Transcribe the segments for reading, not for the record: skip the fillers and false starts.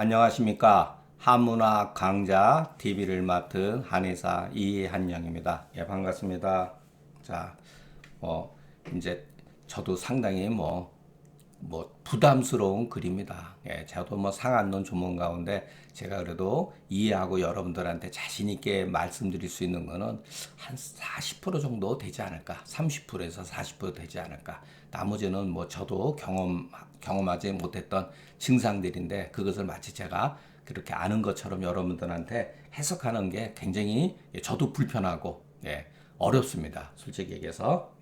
안녕하십니까. 한문학 강좌 TV를 맡은 한의사 이한영입니다. 예, 반갑습니다. 자, 이제 저도 상당히 부담스러운 글입니다. 예, 저도 상한론 전문 가운데 제가 그래도 이해하고 여러분들한테 자신있게 말씀드릴 수 있는 거는 한 40% 정도 되지 않을까. 30%에서 40% 되지 않을까. 나머지는 저도 경험하지 못했던 증상들인데 그것을 마치 제가 그렇게 아는 것처럼 여러분들한테 해석하는 게 굉장히 저도 불편하고 어렵습니다. 솔직히 얘기해서.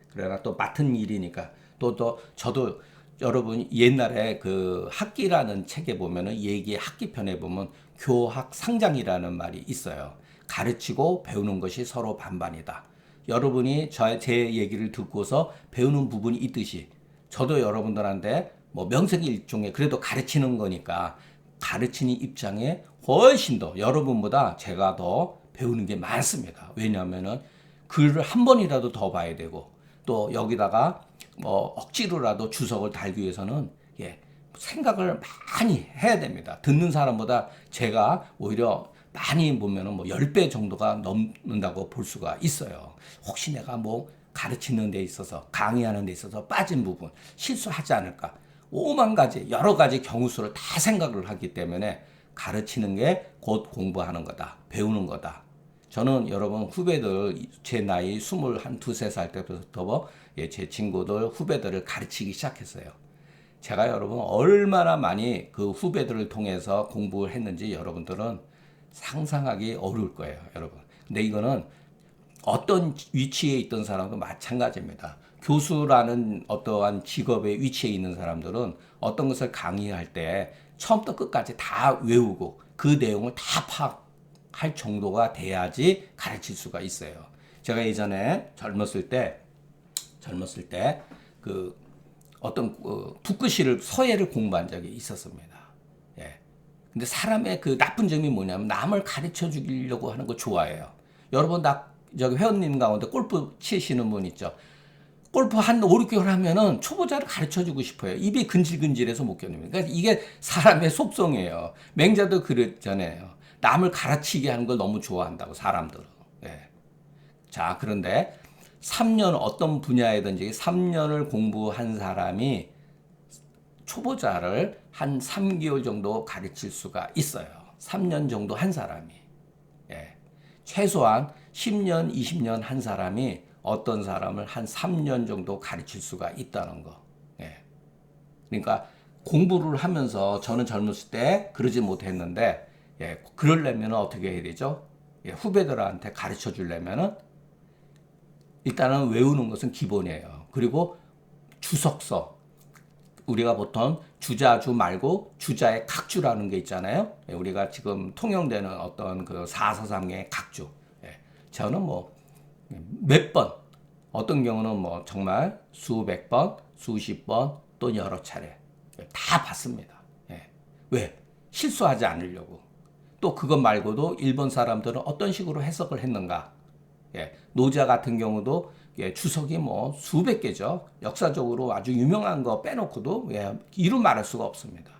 그러나 또 맡은 일이니까 또 저도 여러분 옛날에 그 학기라는 책에 보면은 얘기 학기편에 보면 교학 상장이라는 말이 있어요. 가르치고 배우는 것이 서로 반반이다. 여러분이 제 얘기를 듣고서 배우는 부분이 있듯이 저도 여러분들한테 명색이 일종의 그래도 가르치는 거니까 가르치는 입장에 훨씬 더 여러분보다 제가 더 배우는 게 많습니다. 왜냐하면은 글을 한 번이라도 더 봐야 되고 또 여기다가 억지로라도 주석을 달기 위해서는 생각을 많이 해야 됩니다. 듣는 사람보다 제가 오히려 많이 보면은 10배 정도가 넘는다고 볼 수가 있어요. 혹시 내가 가르치는 데 있어서 강의하는 데 있어서 빠진 부분 실수하지 않을까? 오만 가지 여러 가지 경우수를 다 생각을 하기 때문에 가르치는 게 곧 공부하는 거다. 배우는 거다. 저는 여러분 후배들 제 나이 21, 2, 3살 때부터 제 친구들 후배들을 가르치기 시작했어요. 제가 여러분 얼마나 많이 그 후배들을 통해서 공부를 했는지 여러분들은 상상하기 어려울 거예요, 여러분. 근데 이거는 어떤 위치에 있던 사람도 마찬가지입니다. 교수라는 어떠한 직업의 위치에 있는 사람들은 어떤 것을 강의할 때 처음부터 끝까지 다 외우고 그 내용을 다 파악할 정도가 돼야지 가르칠 수가 있어요. 제가 예전에 젊었을 때 그 어떤 붓글씨를 서예를 공부한 적이 있었습니다. 예. 근데 사람의 그 나쁜 점이 뭐냐면 남을 가르쳐 주려고 하는 거 좋아해요. 여러분 저기 회원님 가운데 골프 치시는 분 있죠. 골프 한 5, 6개월 하면은 초보자를 가르쳐 주고 싶어요. 입이 근질근질해서 못 견딥니다. 그러니까 이게 사람의 속성이에요. 맹자도 그랬잖아요. 남을 가르치게 하는 걸 너무 좋아한다고 사람들은. 예. 자, 그런데 3년 어떤 분야에든지 3년을 공부한 사람이 초보자를 한 3개월 정도 가르칠 수가 있어요. 3년 정도 한 사람이. 예. 최소한 10년, 20년 한 사람이 어떤 사람을 한 3년 정도 가르칠 수가 있다는 거. 예. 그러니까 공부를 하면서 저는 젊었을 때 그러지 못했는데, 그러려면 어떻게 해야 되죠? 후배들한테 가르쳐 주려면은 일단은 외우는 것은 기본이에요. 그리고 주석서. 우리가 보통 주자주 말고 주자의 각주라는 게 있잖아요. 우리가 지금 통용되는 어떤 그 사사상의 각주. 저는 몇 번, 어떤 경우는 정말 수백 번, 수십 번, 또 여러 차례 다 봤습니다. 왜? 실수하지 않으려고. 또 그것 말고도 일본 사람들은 어떤 식으로 해석을 했는가? 노자 같은 경우도 주석이 수백 개죠. 역사적으로 아주 유명한 거 빼놓고도 이루 말할 수가 없습니다.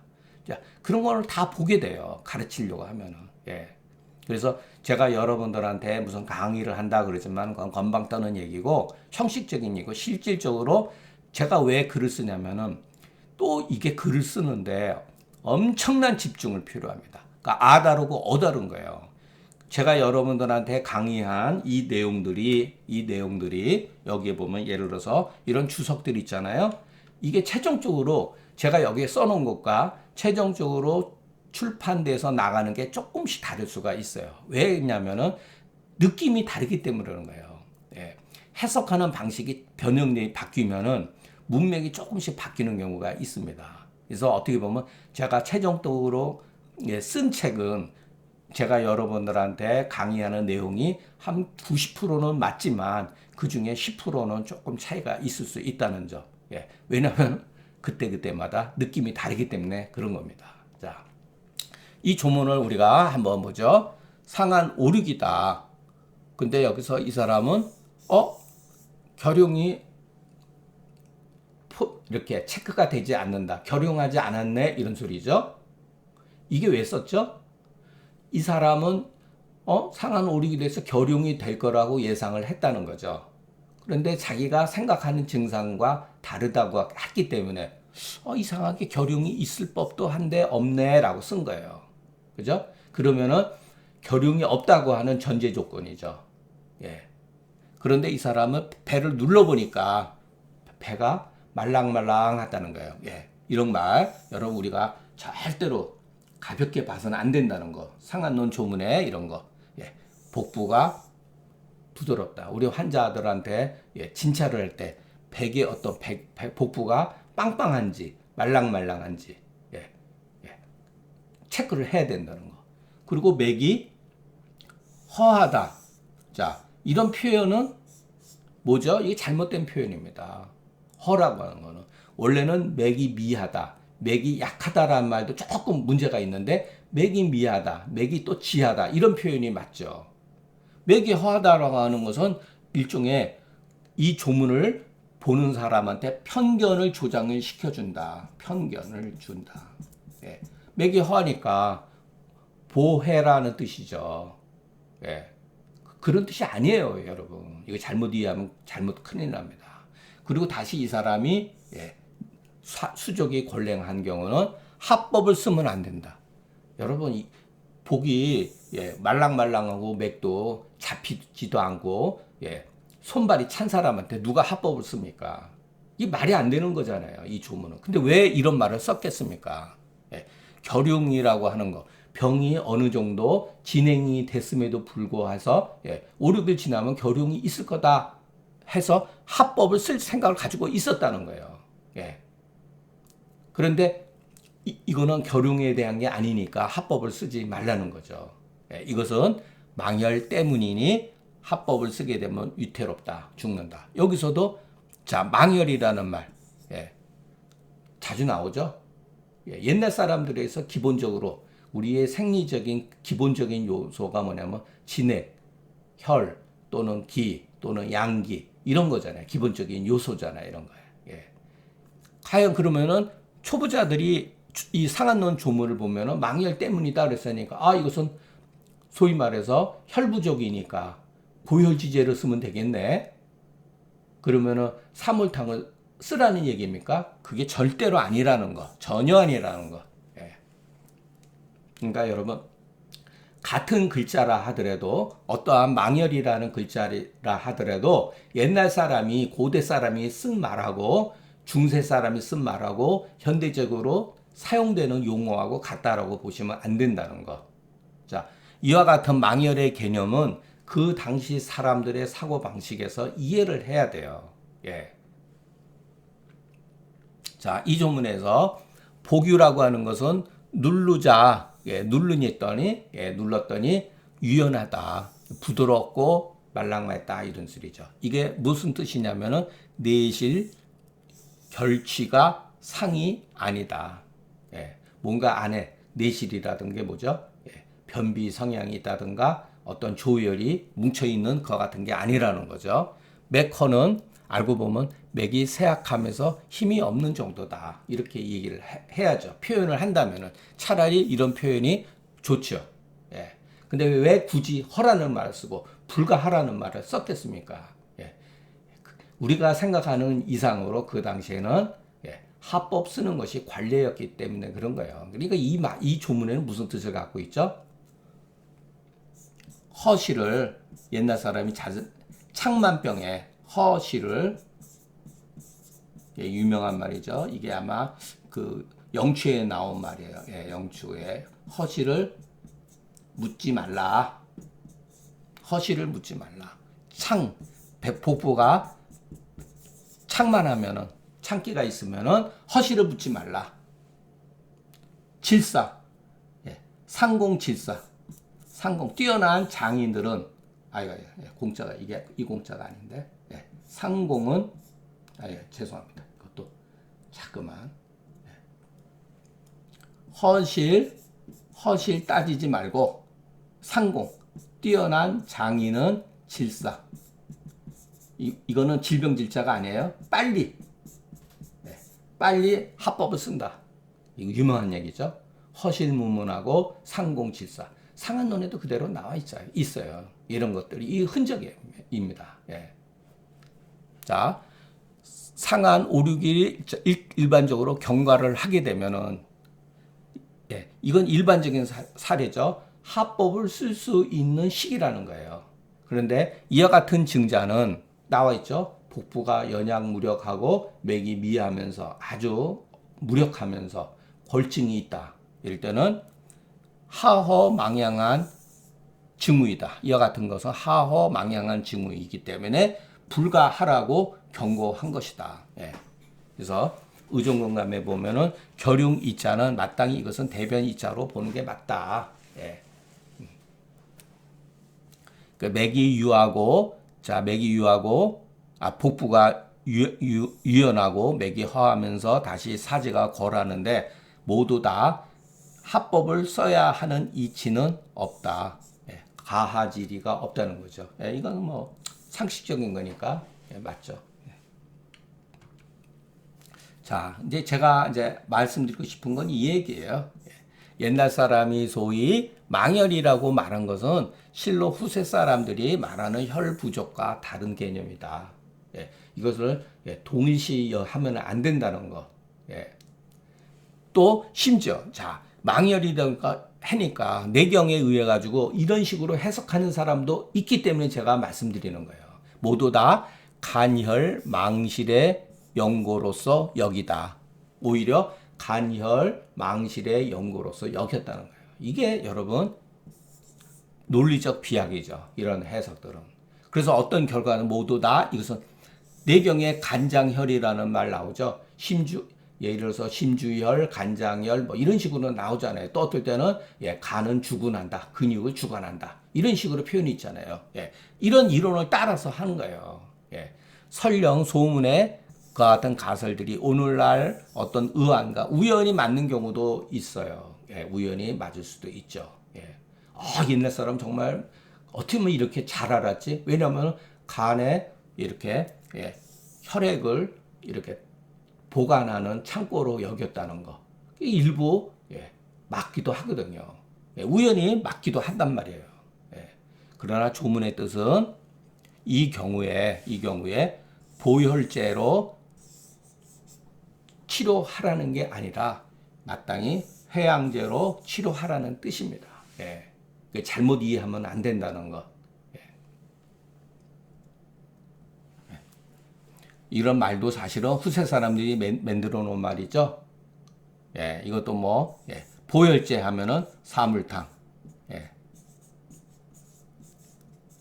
자, 그런 거를 다 보게 돼요. 가르치려고 하면은. 그래서 제가 여러분들한테 무슨 강의를 한다 그러지만 그건 건방 떠는 얘기고 형식적인 얘기고 실질적으로 제가 왜 글을 쓰냐면은 또 이게 글을 쓰는데 엄청난 집중을 필요합니다. 그러니까 아 다르고 어 다른 거예요. 제가 여러분들한테 강의한 이 내용들이 여기에 보면 예를 들어서 이런 주석들 있잖아요. 이게 최종적으로 제가 여기에 써놓은 것과 최종적으로 출판돼서 나가는 게 조금씩 다를 수가 있어요. 왜냐면은 느낌이 다르기 때문에 그러는 거예요. 해석하는 방식이 변형이 바뀌면은 문맥이 조금씩 바뀌는 경우가 있습니다. 그래서 어떻게 보면 제가 최종적으로 쓴 책은 제가 여러분들한테 강의하는 내용이 한 90%는 맞지만 그 중에 10%는 조금 차이가 있을 수 있다는 점. 왜냐하면 그때그때마다 느낌이 다르기 때문에 그런 겁니다. 자, 이 조문을 우리가 한번 보죠. 상한 오륙이다. 근데 여기서 이 사람은 결용이 이렇게 체크가 되지 않는다. 결용하지 않았네 이런 소리죠. 이게 왜 썼죠? 이 사람은 상한 오륙이 돼서 결용이 될 거라고 예상을 했다는 거죠. 그런데 자기가 생각하는 증상과 다르다고 했기 때문에 이상하게 결용이 있을 법도 한데 없네라고 쓴 거예요. 그죠? 그러면은 결용이 없다고 하는 전제 조건이죠. 예. 그런데 이 사람은 배를 눌러보니까 배가 말랑말랑하다는 거예요. 예. 이런 말 여러분 우리가 절대로 가볍게 봐서는 안 된다는 거. 상한론 조문에 이런 거. 예. 복부가 부드럽다. 우리 환자들한테 진찰을 할 때 백의 어떤 복부가 빵빵한지 말랑말랑한지 체크를 해야 된다는 거. 그리고 맥이 허하다. 자, 이런 표현은 뭐죠? 이게 잘못된 표현입니다. 허라고 하는 거는 원래는 맥이 미하다, 맥이 약하다라는 말도 조금 문제가 있는데 맥이 미하다, 맥이 또 지하다 이런 표현이 맞죠. 맥이 허하다라고 하는 것은 일종의 이 조문을 보는 사람한테 편견을 조장을 시켜준다. 편견을 준다. 예. 맥이 허하니까 보해라는 뜻이죠. 예. 그런 뜻이 아니에요, 여러분. 이거 잘못 이해하면 잘못 큰일 납니다. 그리고 다시 이 사람이 수족이 골랭한 경우는 합법을 쓰면 안 된다. 여러분, 복이 말랑말랑하고 맥도 잡히지도 않고 손발이 찬 사람한테 누가 합법을 씁니까? 이 말이 안 되는 거잖아요, 이 조문은. 근데 왜 이런 말을 썼겠습니까? 결용이라고 하는 거. 병이 어느 정도 진행이 됐음에도 불구해서 5, 6일 지나면 결용이 있을 거다 해서 합법을 쓸 생각을 가지고 있었다는 거예요. 그런데 이거는 결용에 대한 게 아니니까 합법을 쓰지 말라는 거죠. 이것은 망열 때문이니 합법을 쓰게 되면 위태롭다, 죽는다. 여기서도 자 망열이라는 말 자주 나오죠. 옛날 사람들에서 기본적으로 우리의 생리적인 기본적인 요소가 뭐냐면 진액, 혈 또는 기 또는 양기 이런 거잖아요. 기본적인 요소잖아요. 이런 거예요. 과연 그러면은 초보자들이 이 상한론 조문을 보면은 망열 때문이다 그랬으니까 이것은 소위 말해서 혈부족이니까 고혈지제를 쓰면 되겠네. 그러면은 사물탕을 쓰라는 얘기입니까? 그게 절대로 아니라는 거. 전혀 아니라는 거. 그러니까 여러분 같은 글자라 하더라도 어떠한 망열이라는 글자라 하더라도 옛날 사람이 고대 사람이 쓴 말하고 중세 사람이 쓴 말하고 현대적으로 사용되는 용어하고 같다라고 보시면 안 된다는 거. 자, 이와 같은 망열의 개념은 그 당시 사람들의 사고 방식에서 이해를 해야 돼요. 자, 이 조문에서 복유라고 하는 것은 누르자, 눌렀더니 유연하다, 부드럽고 말랑말다 이런 소리죠. 이게 무슨 뜻이냐면은 내실 결취가 상이 아니다. 뭔가 안에 내실이라든가 뭐죠? 변비 성향이 있다든가 어떤 조혈이 뭉쳐있는 것 같은 게 아니라는 거죠. 맥커는 알고 보면 맥이 쇠약하면서 힘이 없는 정도다. 이렇게 얘기를 해야죠. 표현을 한다면은 차라리 이런 표현이 좋죠. 근데 왜 굳이 허라는 말을 쓰고 불가하라는 말을 썼겠습니까? 우리가 생각하는 이상으로 그 당시에는 합법 쓰는 것이 관례였기 때문에 그런 거예요. 그러니까 이 조문에는 무슨 뜻을 갖고 있죠? 허실을 옛날 사람이 창만병에 허실을 유명한 말이죠. 이게 아마 그 영추에 나온 말이에요. 영추에 허실을 묻지 말라. 허실을 묻지 말라. 복부가 창만하면은 창기가 있으면은 허실을 묻지 말라. 질사, 상공질사, 뛰어난 장인들은 공짜가 이게 이 공짜가 아닌데 상공은 죄송합니다. 이것도 자꾸만 허실 따지지 말고 상공 뛰어난 장인은 질사. 이거는 질병질자가 아니에요. 빨리 합법을 쓴다. 이거 유명한 얘기죠. 허실무문하고 상공칠사. 상한론에도 그대로 나와 있어요. 이런 것들이 이 흔적입니다. 예. 자, 상한 5, 6일 일반적으로 경과를 하게 되면은, 예, 이건 일반적인 사례죠. 합법을 쓸 수 있는 시기라는 거예요. 그런데 이와 같은 증자는 나와 있죠. 복부가 연약무력하고 맥이 미하면서 아주 무력하면서 골증이 있다. 이럴 때는 하허망양한 증후이다. 이와 같은 것은 하허망양한 증후이기 때문에 불가하라고 경고한 것이다. 예. 그래서 의존건감에 보면은 결융 이자는 마땅히 이것은 대변 이자로 보는 게 맞다. 예. 그 맥이 유하고 복부가 유연하고 맥이 허하면서 다시 사지가 걸하는데 모두 다 합법을 써야 하는 이치는 없다. 예, 가하지리가 없다는 거죠. 예, 이건 뭐 상식적인 거니까 예, 맞죠. 예. 자, 이제 제가 이제 말씀드리고 싶은 건 이 얘기예요. 예. 옛날 사람이 소위 망열이라고 말한 것은 실로 후세 사람들이 말하는 혈 부족과 다른 개념이다. 예, 이것을 동일시하면 안 된다는 거. 예. 또 심지어 자 망열이니까 하니까 내경에 의해 가지고 이런 식으로 해석하는 사람도 있기 때문에 제가 말씀드리는 거예요. 모두 다 간혈 망실의 연고로서 여기다. 오히려 간혈 망실의 연고로서 여겼다는 거예요. 이게 여러분 논리적 비약이죠. 이런 해석들은. 그래서 어떤 결과는 모두 다 이것은 내경에 간장혈이라는 말 나오죠. 예를 들어서 심주혈, 간장혈 뭐 이런 식으로 나오잖아요. 또 어떨 때는 간은 주군한다, 근육을 주관한다 이런 식으로 표현이 있잖아요. 이런 이론을 따라서 하는 거예요. 설령 소문에 그 같은 가설들이 오늘날 어떤 의안과 우연히 맞는 경우도 있어요. 우연히 맞을 수도 있죠. 옛날 사람 정말 어떻게 하면 이렇게 잘 알았지? 왜냐하면 간에 이렇게 혈액을 이렇게 보관하는 창고로 여겼다는 거. 일부 맞기도 하거든요. 우연히 맞기도 한단 말이에요. 그러나 조문의 뜻은 이 경우에 보혈제로 치료하라는 게 아니라 마땅히 회양제로 치료하라는 뜻입니다. 잘못 이해하면 안 된다는 거. 이런 말도 사실은 후세 사람들이 만들어 놓은 말이죠. 이것도 뭐, 보혈제 하면은 사물탕.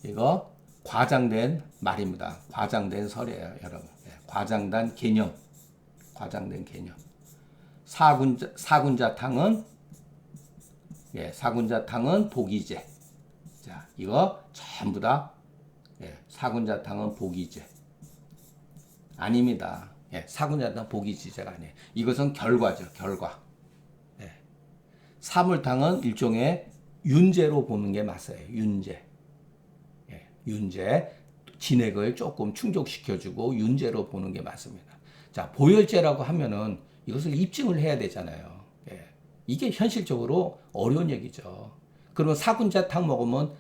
이거 과장된 말입니다. 과장된 설이에요, 여러분. 과장된 개념. 사군자탕은 복이제. 자, 이거 전부 다 사군자탕은 복이제. 아닙니다. 사군자탕 복이제가 아니에요. 이것은 결과죠, 결과. 사물탕은 일종의 윤제로 보는 게 맞아요. 윤제. 진액을 조금 충족시켜주고 윤제로 보는 게 맞습니다. 자, 보혈제라고 하면은 이것을 입증을 해야 되잖아요. 이게 현실적으로 어려운 얘기죠. 그러면 사군자탕 먹으면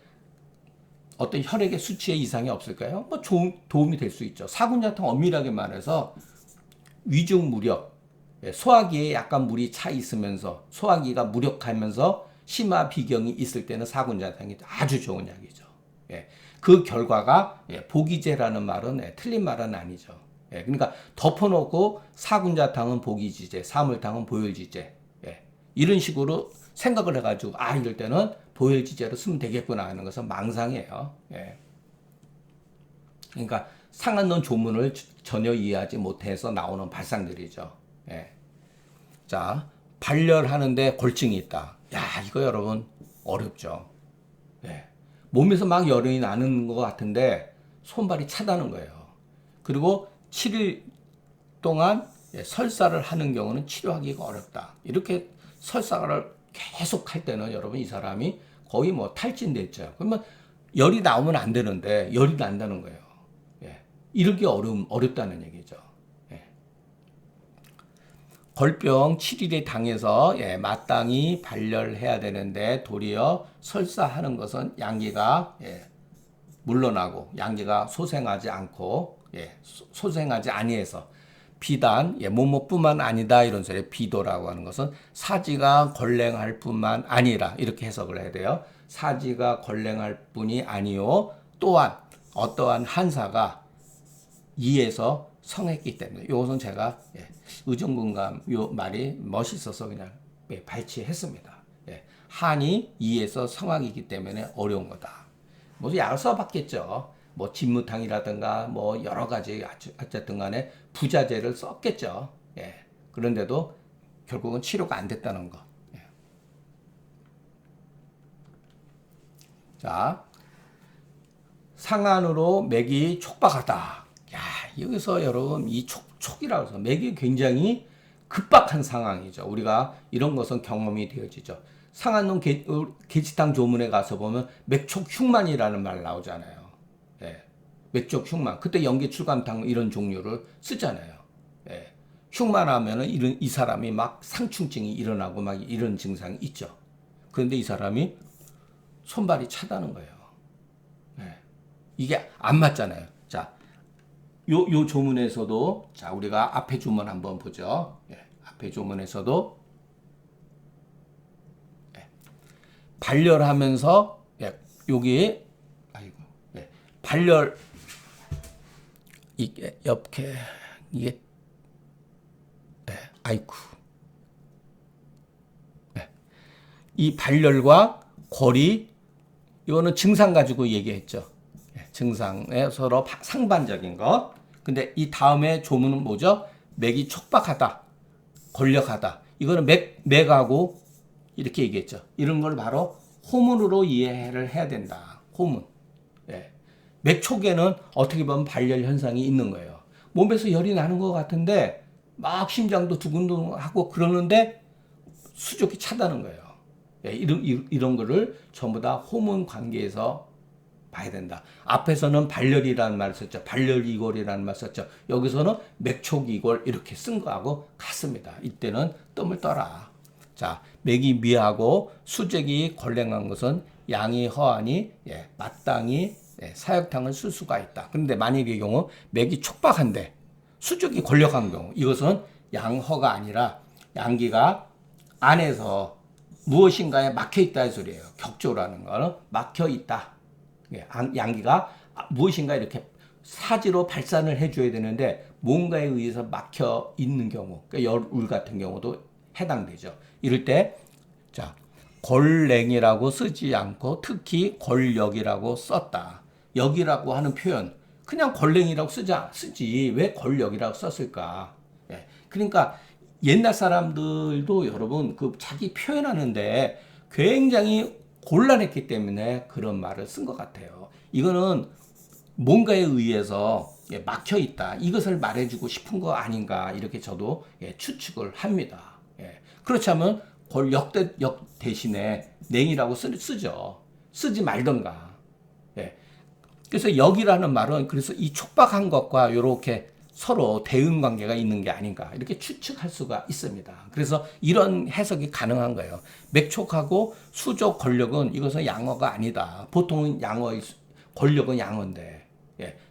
어떤 혈액의 수치에 이상이 없을까요? 뭐 도움이 될 수 있죠. 사군자탕 엄밀하게 말해서 위중무력, 소화기에 약간 물이 차 있으면서 소화기가 무력하면서 심화 비경이 있을 때는 사군자탕이 아주 좋은 약이죠. 그 결과가 복이제라는 말은 틀린 말은 아니죠. 그러니까 덮어놓고 사군자탕은 복이지제, 사물탕은 보혈지제 이런 식으로 생각을 해가지고 이럴 때는 보혈지제로 쓰면 되겠구나 하는 것은 망상이에요. 그러니까 상한론 조문을 전혀 이해하지 못해서 나오는 발상들이죠. 자, 발열하는데 골증이 있다. 이거 여러분 어렵죠. 몸에서 막 열이 나는 것 같은데 손발이 차다는 거예요. 그리고 7일 동안 설사를 하는 경우는 치료하기가 어렵다. 이렇게 설사를 계속 할 때는 여러분 이 사람이 거의 뭐 탈진됐죠. 그러면 열이 나오면 안 되는데 열이 난다는 거예요. 이렇게 어렵다는 얘기죠. 벌병 7일에 당해서 마땅히 발열해야 되는데 도리어 설사하는 것은 양기가 물러나고 양기가 소생하지 않고 소생하지 아니해서 비단 뭐뭐뿐만 아니다 이런 소리 비도라고 하는 것은 사지가 권랭할 뿐만 아니라 이렇게 해석을 해야 돼요. 사지가 권랭할 뿐이 아니요 또한 어떠한 한사가 이에서 성했기 때문에 이것은 제가 의정군감 요 말이 멋있어서 그냥 발췌했습니다. 한이 이에서 성악이기 때문에 어려운 거다. 뭐 여러 써봤겠죠. 뭐 진무탕이라든가 뭐 여러 가지 어쨌든 간에 부자재를 썼겠죠. 그런데도 결국은 치료가 안 됐다는 거. 자, 상안으로 맥이 촉박하다. 야, 여기서 여러분 이 촉이라고 해서 맥이 굉장히 급박한 상황이죠. 우리가 이런 것은 경험이 되어지죠. 상안론 계치탕 조문에 가서 보면 맥촉 흉만이라는 말 나오잖아요. 맥촉 흉만. 그때 연기 출감탕 이런 종류를 쓰잖아요. 흉만하면은 이 사람이 막 상충증이 일어나고 막 이런 증상이 있죠. 그런데 이 사람이 손발이 차다는 거예요. 이게 안 맞잖아요. 자, 요 조문에서도 자 우리가 앞에 조문 한번 보죠. 앞에 조문에서도 발열하면서 여기 발열 이게 이렇게 이게 아이쿠 이 발열과 골이 이거는 증상 가지고 얘기했죠. 증상에 서로 상반적인 것. 근데 이 다음에 조문은 뭐죠? 맥이 촉박하다, 권력하다. 이거는 맥하고 이렇게 얘기했죠. 이런 걸 바로 호문으로 이해를 해야 된다. 호문. 맥촉에는 어떻게 보면 발열 현상이 있는 거예요. 몸에서 열이 나는 것 같은데 막 심장도 두근두근하고 그러는데 수족이 차다는 거예요. 이런 거를 전부 다 호문 관계에서 봐야 된다. 앞에서는 발열이라는 말을 썼죠. 발열이골이라는 말을 썼죠. 여기서는 맥촉이골 이렇게 쓴 거하고 같습니다. 이때는 뜸을 떠라. 자, 맥이 미하고 수적이 권랭한 것은 양이 허하니 마땅히 사역탕을 쓸 수가 있다. 그런데 만약의 경우 맥이 촉박한데 수적이 권력한 경우 이것은 양허가 아니라 양기가 안에서 무엇인가에 막혀 있다 이 소리예요. 격조라는 거는 막혀 있다. 양기가 무엇인가 이렇게 사지로 발산을 해줘야 되는데 뭔가에 의해서 막혀 있는 경우, 그러니까 열울 같은 경우도 해당되죠. 이럴 때, 자, 권랭이라고 쓰지 않고 특히 권력이라고 썼다. 역이라고 하는 표현, 그냥 권랭이라고 쓰지 왜 권력이라고 썼을까? 그러니까 옛날 사람들도 여러분 그 자기 표현하는데 굉장히 곤란했기 때문에 그런 말을 쓴 것 같아요. 이거는 뭔가에 의해서 막혀 있다. 이것을 말해주고 싶은 거 아닌가 이렇게 저도 추측을 합니다. 그렇지 않으면 역 대신에 냉이라고 쓰죠. 쓰지 말던가. 그래서 역이라는 말은 그래서 이 촉박한 것과 이렇게 서로 대응 관계가 있는 게 아닌가 이렇게 추측할 수가 있습니다. 그래서 이런 해석이 가능한 거예요. 맥촉하고 수족 권력은 이것은 양어가 아니다. 보통은 양어의 권력은 양어인데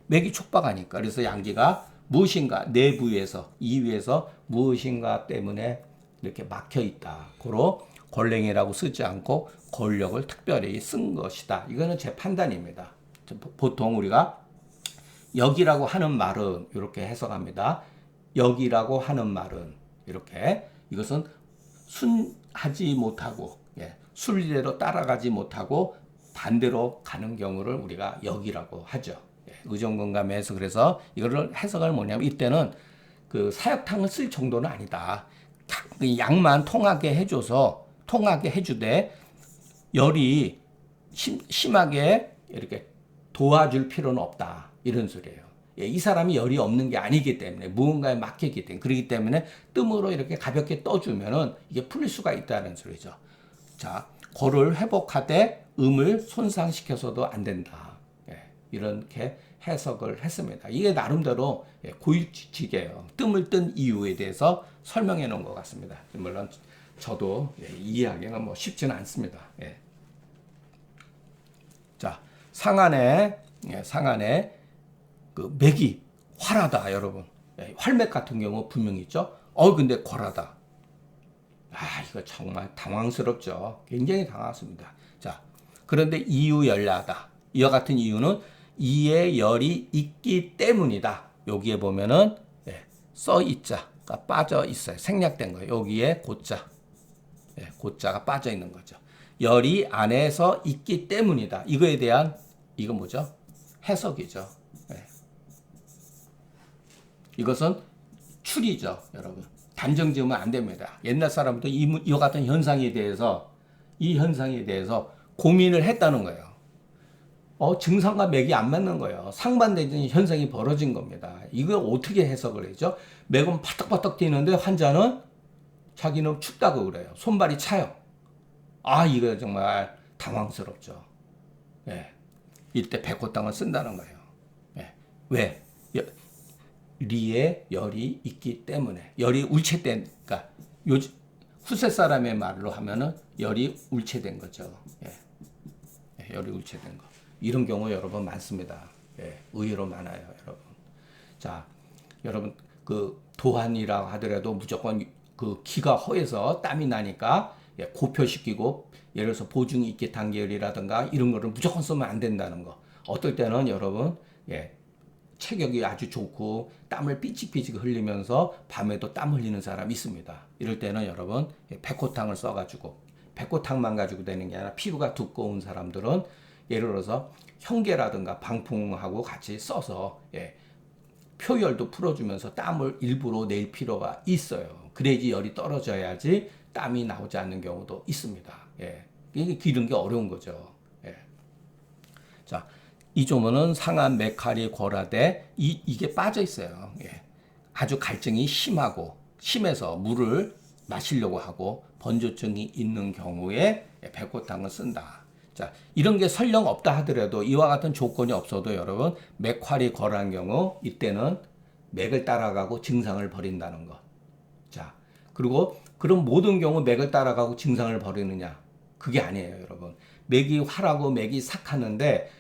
맥이 촉박하니까 그래서 양기가 무엇인가 내부에서 이위에서 무엇인가 때문에 이렇게 막혀 있다. 고로 권랭이라고 쓰지 않고 권력을 특별히 쓴 것이다. 이거는 제 판단입니다. 보통 우리가 역이라고 하는 말은 이렇게 해석합니다. 역이라고 하는 말은 이렇게 이것은 순하지 못하고 순리대로 따라가지 못하고 반대로 가는 경우를 우리가 역이라고 하죠. 의정군감에서 그래서 이거를 해석을 뭐냐면 이때는 그 사역탕을 쓸 정도는 아니다. 양만 통하게 해주되 열이 심하게 이렇게 도와줄 필요는 없다. 이런 소리예요. 이 사람이 열이 없는 게 아니기 때문에 무언가에 막혔기 때문에 그렇기 때문에 뜸으로 이렇게 가볍게 떠주면은 이게 풀릴 수가 있다는 소리죠. 자, 고를 회복하되 음을 손상시켜서도 안 된다. 이렇게 해석을 했습니다. 이게 나름대로 고유지식이에요. 뜸을 뜬 이유에 대해서 설명해 놓은 것 같습니다. 물론 저도 이해하기는 뭐 쉽지는 않습니다. 자, 상안에 그 맥이 활하다, 여러분. 활맥 같은 경우 분명히 있죠. 근데 궐하다. 이거 정말 당황스럽죠. 굉장히 당황스럽습니다. 자, 그런데 이유열야하다. 이와 같은 이유는 이에 열이 있기 때문이다. 여기에 보면은 써 있자가 빠져 있어요. 생략된 거예요. 여기에 고자, 고자가 빠져 있는 거죠. 열이 안에서 있기 때문이다. 이거에 대한 이거 뭐죠? 해석이죠. 이것은 추리죠, 여러분. 단정 지으면 안 됩니다. 옛날 사람도 이와 같은 현상에 대해서 고민을 했다는 거예요. 증상과 맥이 안 맞는 거예요. 상반되는 현상이 벌어진 겁니다. 이걸 어떻게 해석을 했죠? 맥은 파떡파떡 뛰는데 환자는 자기는 춥다고 그래요. 손발이 차요. 이거 정말 당황스럽죠. 이때 백호땅을 쓴다는 거예요. 왜? 리에 열이 있기 때문에. 열이 울체된, 그러니까 후세 사람의 말로 하면은 열이 울체된 거죠. 열이 울체된 거. 이런 경우 여러분 많습니다. 의외로 많아요, 여러분. 자, 여러분 그 도한이라고 하더라도 무조건 그 기가 허해서 땀이 나니까 고표시키고 예를 들어서 보증이 있게 단계열이라든가 이런 거를 무조건 쓰면 안 된다는 거. 어떨 때는 여러분 체격이 아주 좋고 땀을 삐직삐직 흘리면서 밤에도 땀 흘리는 사람이 있습니다. 이럴 때는 여러분 백호탕을 써가지고 백호탕만 가지고 되는 게 아니라 피부가 두꺼운 사람들은 예를 들어서 형계라든가 방풍하고 같이 써서 표열도 풀어주면서 땀을 일부러 낼 필요가 있어요. 그래야지 열이 떨어져야지 땀이 나오지 않는 경우도 있습니다. 이게 기른 게 어려운 거죠. 자, 이 조문은 상안 맥칼이 궐하되 이게 빠져 있어요. 아주 갈증이 심해서 물을 마시려고 하고 번조증이 있는 경우에 백호탕을 쓴다. 자, 이런 게 설령 없다 하더라도 이와 같은 조건이 없어도 여러분 맥활이 궐한 경우 이때는 맥을 따라가고 증상을 벌인다는 것. 자, 그리고 그럼 모든 경우 맥을 따라가고 증상을 벌이느냐? 그게 아니에요, 여러분. 맥이 활하고 맥이 삭하는데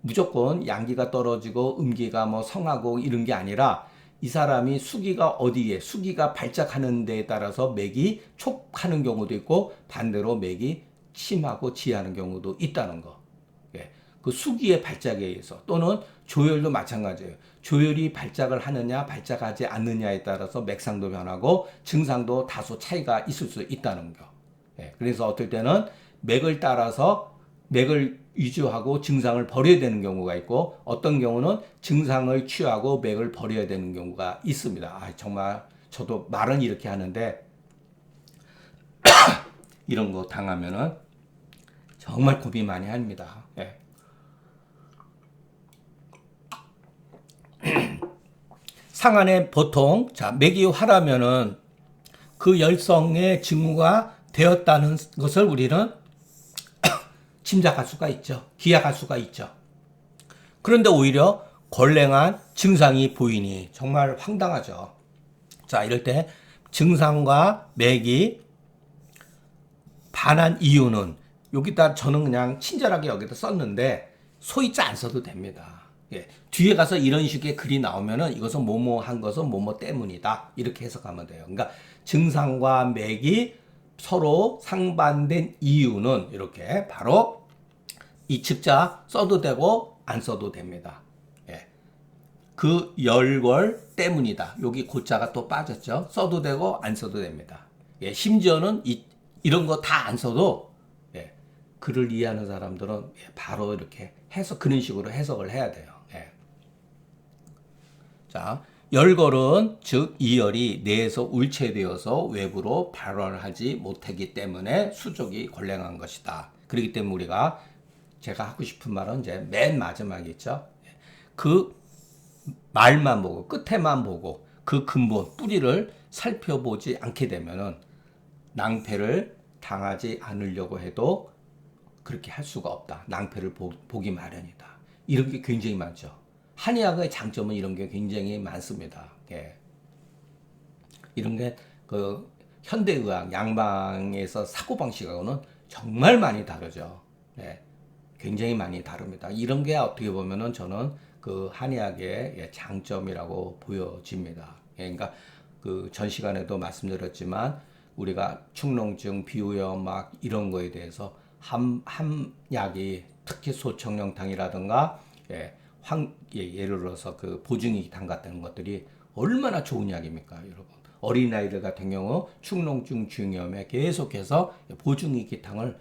무조건 양기가 떨어지고 음기가 뭐 성하고 이런 게 아니라 이 사람이 수기가 발작하는 데에 따라서 맥이 촉하는 경우도 있고 반대로 맥이 침하고 지하는 경우도 있다는 거. 그 수기의 발작에 의해서 또는 조혈도 마찬가지예요. 조혈이 발작을 하느냐 발작하지 않느냐에 따라서 맥상도 변하고 증상도 다소 차이가 있을 수 있다는 거. 그래서 어떨 때는 맥을 따라서 맥을 위주하고 증상을 버려야 되는 경우가 있고 어떤 경우는 증상을 취하고 맥을 버려야 되는 경우가 있습니다. 정말 저도 말은 이렇게 하는데 이런 거 당하면은 정말 고민 많이 합니다. 상안에 보통 맥이 활하면은 그 열성의 징후가 되었다는 것을 우리는 짐작할 수가 있죠. 기약할 수가 있죠. 그런데 오히려 걸랭한 증상이 보이니 정말 황당하죠. 자, 이럴 때 증상과 맥이 반한 이유는 여기다 저는 그냥 친절하게 여기다 썼는데 소이자 안 써도 됩니다. 뒤에 가서 이런 식의 글이 나오면은 이것은 뭐뭐 한 것은 뭐뭐 때문이다. 이렇게 해석하면 돼요. 그러니까 증상과 맥이 서로 상반된 이유는 이렇게 바로 이 즉자 써도 되고 안 써도 됩니다. 그 열궐 때문이다. 여기 고자가 또 빠졌죠. 써도 되고 안 써도 됩니다. 심지어는 이런 거 다 안 써도 글을 이해하는 사람들은 바로 이렇게 그런 식으로 해석을 해야 돼요. 자, 열걸은 즉 이열이 내에서 울체되어서 외부로 발원하지 못하기 때문에 수족이 걸랭한 것이다. 그렇기 때문에 우리가 제가 하고 싶은 말은 이제 맨 마지막에 있죠. 그 말만 보고 끝에만 보고 그 근본 뿌리를 살펴보지 않게 되면은 낭패를 당하지 않으려고 해도 그렇게 할 수가 없다. 낭패를 보기 마련이다. 이런 게 굉장히 많죠. 한의학의 장점은 이런 게 굉장히 많습니다. 예. 이런 게 그 현대의학 양방에서 사고방식하고는 정말 많이 다르죠. 예. 굉장히 많이 다릅니다. 이런 게 어떻게 보면은 저는 그 한의학의 장점이라고 보여집니다. 예. 그러니까 그 전 시간에도 말씀드렸지만 우리가 축농증, 비후염 막 이런 거에 대해서 한약이 특히 소청룡탕이라든가 예를 들어서 그 보증이탕 같은 것들이 얼마나 좋은 약입니까, 여러분? 어린아이들 같은 경우 축농증 중염에 계속해서 보증이기탕을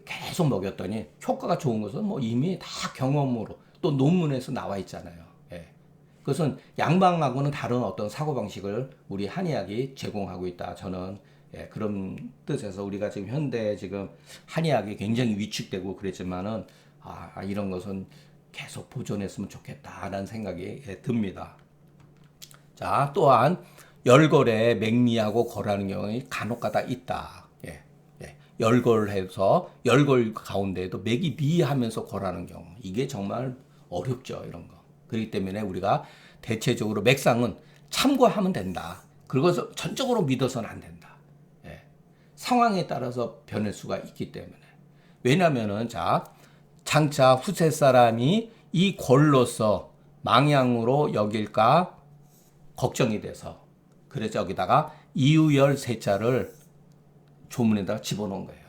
계속 먹였더니 효과가 좋은 것은 뭐 이미 다 경험으로 또 논문에서 나와 있잖아요. 예. 그것은 양방하고는 다른 어떤 사고방식을 우리 한의학이 제공하고 있다. 저는 그런 뜻에서 우리가 지금 현대 지금 한의학이 굉장히 위축되고 그랬지만은 이런 것은 계속 보존했으면 좋겠다라는 생각이 듭니다. 자, 또한 열골에 맹미하고 골하는 경우가 간혹가다 있다. 열골해서 열골 가운데에도 맥이 미하면서 골하는 경우 이게 정말 어렵죠. 이런 거. 그렇기 때문에 우리가 대체적으로 맥상은 참고하면 된다. 그것을 전적으로 믿어서는 안 된다. 상황에 따라서 변할 수가 있기 때문에. 왜냐면은 자 장차 후세 사람이 이 골로서 망향으로 여길까 걱정이 돼서 그래서 여기다가 이유열 세자를 조문에다가 집어넣은 거예요.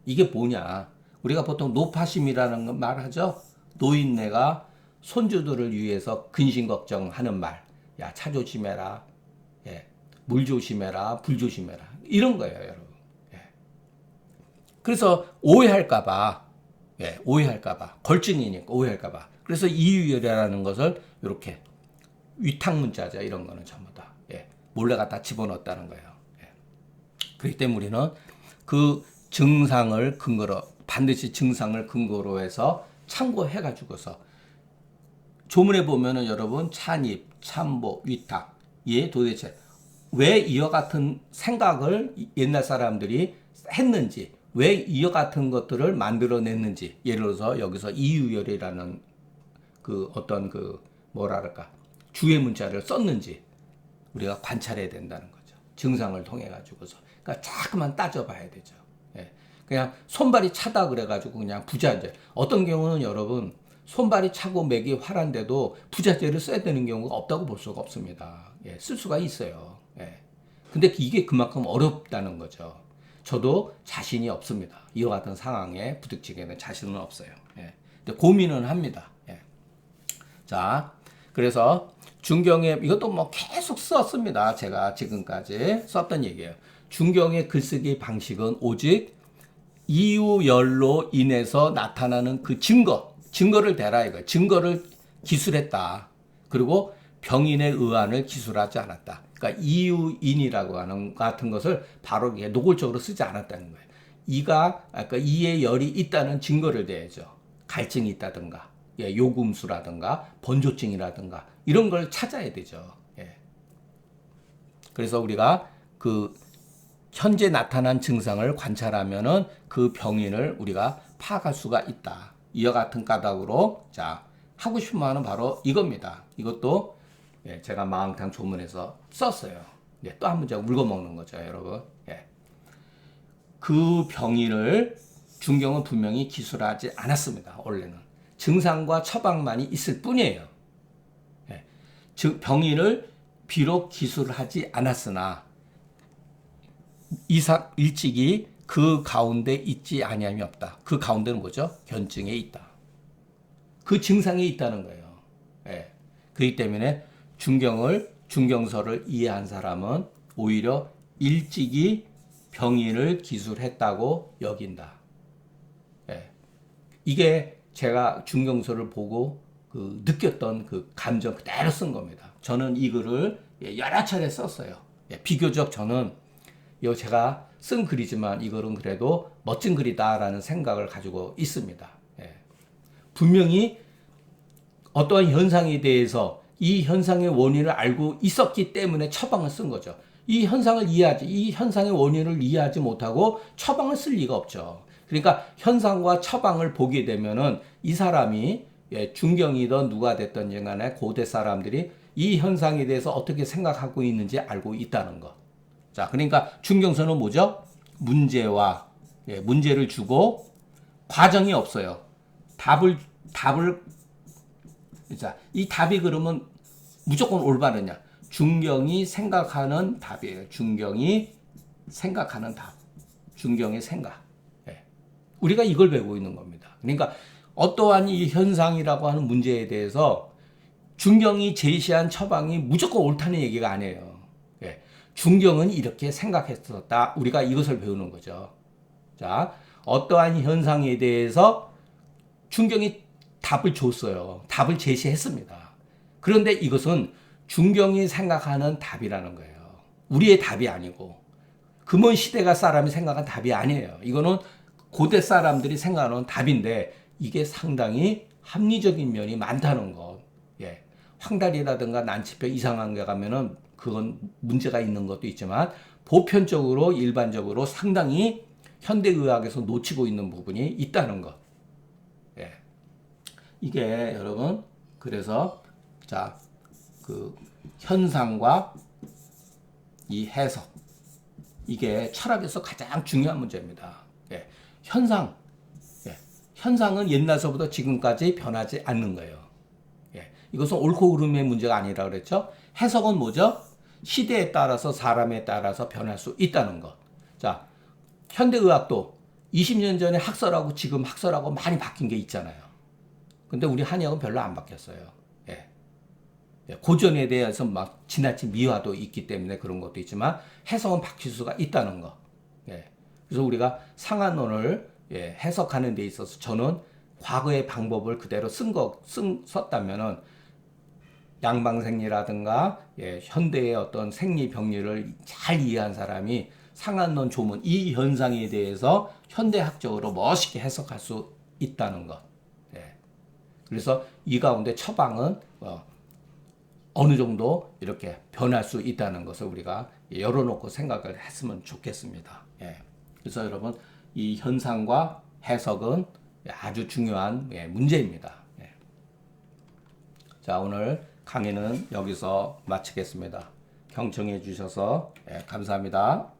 이게 뭐냐? 우리가 보통 노파심이라는 말 하죠? 노인네가 손주들을 위해서 근심 걱정하는 말. 야, 차 조심해라. 물 조심해라. 불 조심해라. 이런 거예요, 여러분. 그래서 오해할까봐, 걸증이니까 오해할까봐. 그래서 이유열이라는 것을 이렇게 위탁문자죠. 이런 거는 전부 다. 몰래 갖다 집어넣었다는 거예요. 그렇기 때문에 우리는 그 증상을 근거로, 반드시 증상을 근거로 해서 참고해가지고서 조문에 보면은 여러분 찬입, 참보, 위탁, 도대체 왜 이와 같은 생각을 옛날 사람들이 했는지, 왜 이와 같은 것들을 만들어냈는지, 예를 들어서 여기서 이유열이라는 그 어떤 그 뭐랄까 주의 문자를 썼는지 우리가 관찰해야 된다는 거죠. 증상을 통해 가지고서. 그러니까 자꾸만 따져봐야 되죠. 그냥 손발이 차다 그래가지고 그냥 부자재. 어떤 경우는 여러분 손발이 차고 맥이 활한데도 부자재를 써야 되는 경우가 없다고 볼 수가 없습니다. 쓸 수가 있어요. 근데 이게 그만큼 어렵다는 거죠. 저도 자신이 없습니다. 이와 같은 상황에 부딪히게는 자신은 없어요. 근데 고민은 합니다. 자, 그래서 중경에 이것도 뭐 계속 썼습니다. 제가 지금까지 썼던 얘기예요. 중경의 글쓰기 방식은 오직 이유열로 인해서 나타나는 그 증거를 대라 이거예요. 증거를 기술했다. 그리고 병인의 의안을 기술하지 않았다. 그러니까 이유인이라고 하는 같은 것을 바로 노골적으로 쓰지 않았다는 거예요. 그러니까 이에 열이 있다는 증거를 대야죠. 갈증이 있다든가, 요금수라든가, 번조증이라든가 이런 걸 찾아야 되죠. 그래서 우리가 그 현재 나타난 증상을 관찰하면은 그 병인을 우리가 파악할 수가 있다. 이와 같은 까닭으로 자 하고 싶은 말은 바로 이겁니다. 이것도 제가 마왕탕 조문에서 썼어요. 또 한 문제 울고 먹는 거죠, 여러분. 그 병인을 중경은 분명히 기술하지 않았습니다. 원래는 증상과 처방만이 있을 뿐이에요. 즉 병인을 비록 기술하지 않았으나 일찍이 그 가운데 있지 아니함이 없다. 그 가운데는 뭐죠? 견증에 있다. 그 증상에 있다는 거예요. 그렇기 때문에 중경서를 이해한 사람은 오히려 일찍이 병인을 기술했다고 여긴다. 이게 제가 중경서를 보고 그 느꼈던 그 감정 그대로 쓴 겁니다. 저는 이 글을 여러 차례 썼어요. 비교적 저는 제가 쓴 글이지만 이거는 그래도 멋진 글이다라는 생각을 가지고 있습니다. 분명히 어떠한 현상에 대해서 이 현상의 원인을 알고 있었기 때문에 처방을 쓴 거죠. 이 현상의 원인을 이해하지 못하고 처방을 쓸 리가 없죠. 그러니까 현상과 처방을 보게 되면은 이 사람이 중경이든 누가 됐든지 간에 고대 사람들이 이 현상에 대해서 어떻게 생각하고 있는지 알고 있다는 것. 자, 그러니까 중경서는 뭐죠? 문제를 주고 과정이 없어요. 답을 자, 이 답이 그러면 무조건 올바르냐? 중경이 생각하는 답이에요. 중경이 생각하는 답. 중경의 생각. 예. 우리가 이걸 배우고 있는 겁니다. 그러니까 어떠한 이 현상이라고 하는 문제에 대해서 중경이 제시한 처방이 무조건 옳다는 얘기가 아니에요. 예. 중경은 이렇게 생각했었다. 우리가 이것을 배우는 거죠. 자, 어떠한 현상에 대해서 중경이 답을 줬어요. 답을 제시했습니다. 그런데 이것은 중경이 생각하는 답이라는 거예요. 우리의 답이 아니고 금원 시대가 사람이 생각한 답이 아니에요. 이거는 고대 사람들이 생각하는 답인데 이게 상당히 합리적인 면이 많다는 것. 예. 황달이라든가 난치병 이상한 게 가면은 그건 문제가 있는 것도 있지만 보편적으로 일반적으로 상당히 현대의학에서 놓치고 있는 부분이 있다는 것. 예. 이게 여러분 그래서 자, 그 현상과 이 해석 이게 철학에서 가장 중요한 문제입니다. 예. 현상 현상은 옛날서부터 지금까지 변하지 않는 거예요. 예. 이것은 옳고 그름의 문제가 아니라 그랬죠. 해석은 뭐죠? 시대에 따라서 사람에 따라서 변할 수 있다는 것. 자, 현대의학도 20년 전에 학설하고 지금 학설하고 많이 바뀐 게 있잖아요. 근데 우리 한의학은 별로 안 바뀌었어요. 예. 고전에 대해서 막 지나친 미화도 있기 때문에 그런 것도 있지만 해석은 바뀔 수가 있다는 거. 예. 그래서 우리가 상한론을 해석하는 데 있어서 저는 과거의 방법을 그대로 썼다면은 양방생리라든가 현대의 어떤 생리병리를 잘 이해한 사람이 상한론 조문 이 현상에 대해서 현대학적으로 멋있게 해석할 수 있다는 것. 예. 그래서 이 가운데 처방은 어느 정도 이렇게 변할 수 있다는 것을 우리가 열어놓고 생각을 했으면 좋겠습니다. 예. 그래서 여러분 이 현상과 해석은 아주 중요한 문제입니다. 예. 자, 오늘 강의는 여기서 마치겠습니다. 경청해 주셔서 감사합니다.